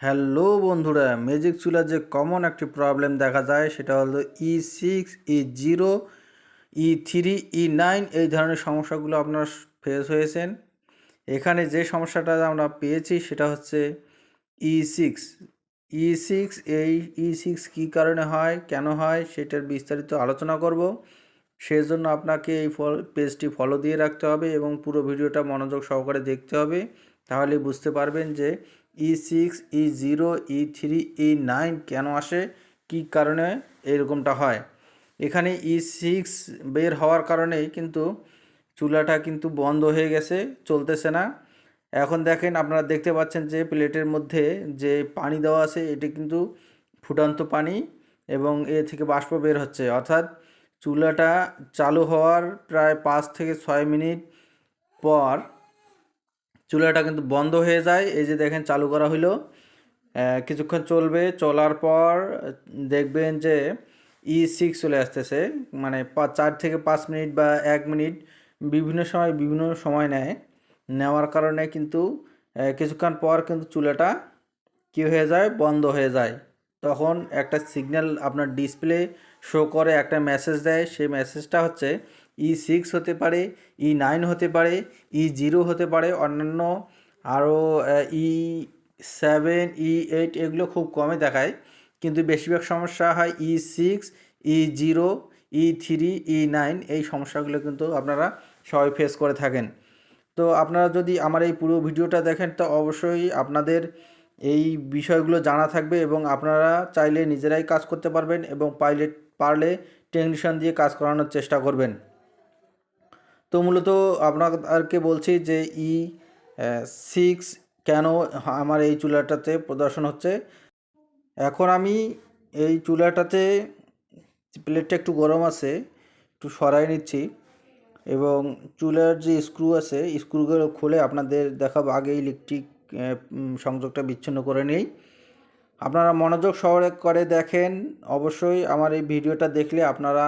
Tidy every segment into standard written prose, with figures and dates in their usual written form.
Hello বন্ধুরা, magic চুলার যে কমন একটি প্রবলেম দেখা যায় সেটা হলো E6, E0, E3, E9 এই ধরনের সমস্যাগুলো আপনারা ফেস হয়েছেন। এখানে যে সমস্যাটা আমরা পেয়েছি সেটা হচ্ছে E6 E6 এই E6 কী কারণে হয়, কেন হয় সেটার বিস্তারিত আলোচনা করব। সেজন্য আপনাকে এই পেজটি ফলো দিয়ে রাখতে হবে এবং পুরো ভিডিওটা মনোযোগ সহকারে দেখতে হবে। তাহলে বুঝতে পারবেন যে E6, E0, E3, E9 কেন আসে, কী কারণে এরকমটা হয়। এখানে E6 বের হওয়ার কারণেই কিন্তু চুলাটা কিন্তু বন্ধ হয়ে গেছে, চলতেছে না। এখন দেখেন, আপনারা দেখতে পাচ্ছেন যে প্লেটের মধ্যে যে পানি দেওয়া আছে এটি কিন্তু ফুটন্ত পানি এবং এ থেকে বাষ্প বের হচ্ছে, অর্থাৎ চুলাটা চালু হওয়ার প্রায় 5 থেকে 6 মিনিট পর চুলাটা কিন্তু বন্ধ হয়ে যায়। এই যে দেখেন, চালু করা হলো, কিছুক্ষণ চলবে, চলার পর দেখবেন যে E6 চলে আসতেছে, মানে 4 থেকে 5 মিনিট বা 1 মিনিট, বিভিন্ন সময় বিভিন্ন সময় নেওয়ার কারণে কিন্তু কিছুক্ষণ পর কিন্তু চুলাটা কী হয়ে যায়, বন্ধ হয়ে যায়। তখন একটা সিগন্যাল আপনার ডিসপ্লে শো করে, একটা মেসেজ দেয়। সেই মেসেজটা হচ্ছে E6 হতে পারে, E9 হতে পারে, E0 হতে পারে, অন্যান্য আরও E7, E8 এগুলো খুব কমই দেখায়, কিন্তু বেশিরভাগ সমস্যা হয় E6, E0, E3, E9 এই সমস্যাগুলো কিন্তু আপনারা সবাই ফেস করে থাকেন। তো আপনারা যদি আমার এই পুরো ভিডিওটা দেখেন তো অবশ্যই আপনাদের এই বিষয়গুলো জানা থাকবে এবং আপনারা চাইলে নিজেরাই কাজ করতে পারবেন এবং পারলে টেকনিশিয়ান দিয়ে কাজ করানোর চেষ্টা করবেন। তো মূলত আপনাদেরকে বলছি যে E6 কেন আমার এই চুলাটাতে প্রদর্শন হচ্ছে। এখন আমি এই চুলাটাতে প্লেটটা একটু গরম আছে, একটু সরাই নিচ্ছি এবং চুলার যে স্ক্রু আছে স্ক্রুগুলো খুলে আপনাদের দেখাবো। আগে ইলেকট্রিক সংযোগটা বিচ্ছিন্ন করে নেই। আপনারা মনোযোগ সহকারে দেখেন। অবশ্যই আমার এই ভিডিওটা দেখলে আপনারা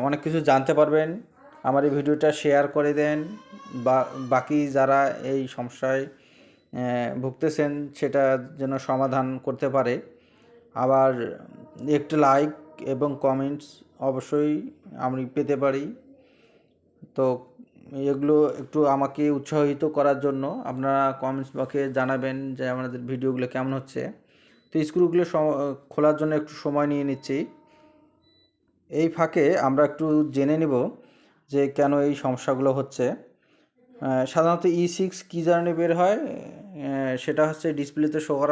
অনেক কিছু জানতে পারবেন। আমার এই ভিডিওটা শেয়ার করে দেন, বা বাকি যারা এই সমস্যায় ভুগতেছেন সেটা যেন সমাধান করতে পারে। আবার একটু লাইক এবং কমেন্টস অবশ্যই আমি পেতে পারি। তো এগুলো একটু আমাকে উৎসাহিত করার জন্য আপনারা কমেন্টস বক্সে জানাবেন যে আমাদের ভিডিওগুলো কেমন হচ্ছে। তো স্ক্রুগুলো খোলার জন্য একটু সময় নিয়ে নিচ্ছি। এই ফাঁকে আমরা একটু জেনে নেব যে কেন এই সমস্যাগুলো হচ্ছে। সাধারণত E6 কী কারণে বের হয়, সেটা হচ্ছে ডিসপ্লেতে শো করা